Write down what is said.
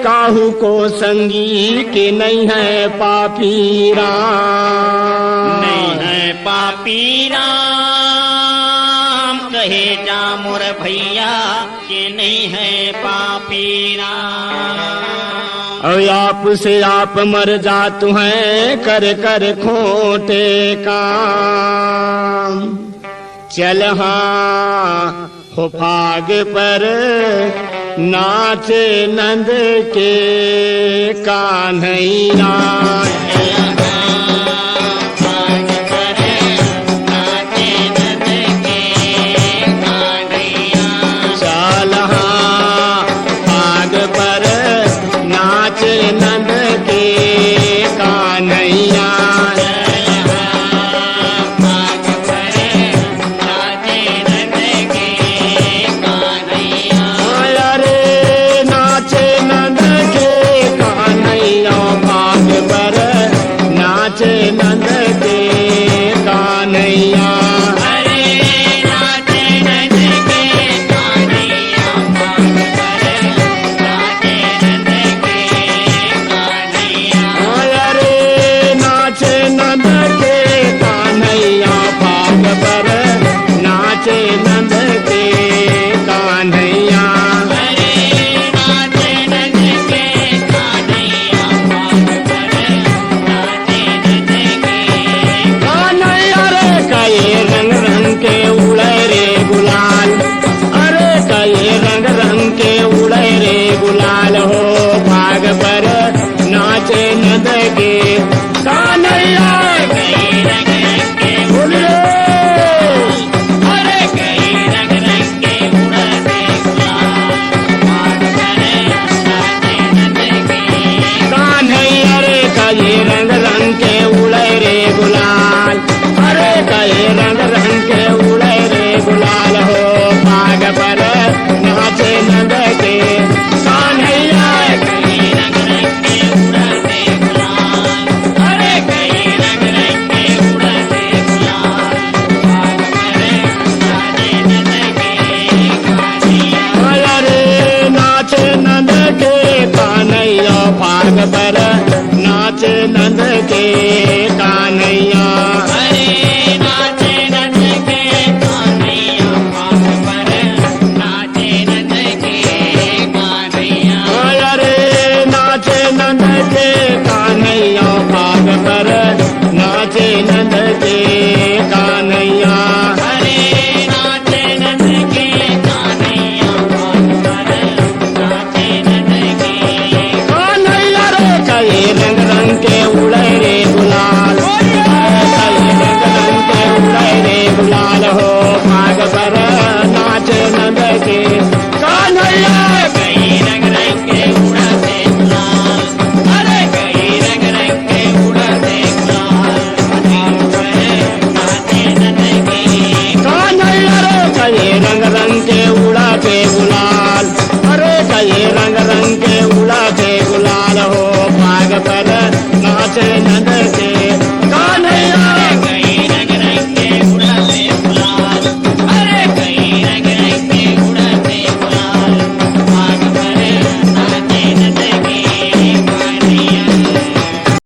काहू को संगी के नहीं है पापी राम। नहीं है पापी राम, कहे जा मोर भैया के नहीं है पापी राम। और आप से आप मर जात हैं कर कर खोटे काम। चल हाँ हो फाग पर नाचे नंद के कान्हैया।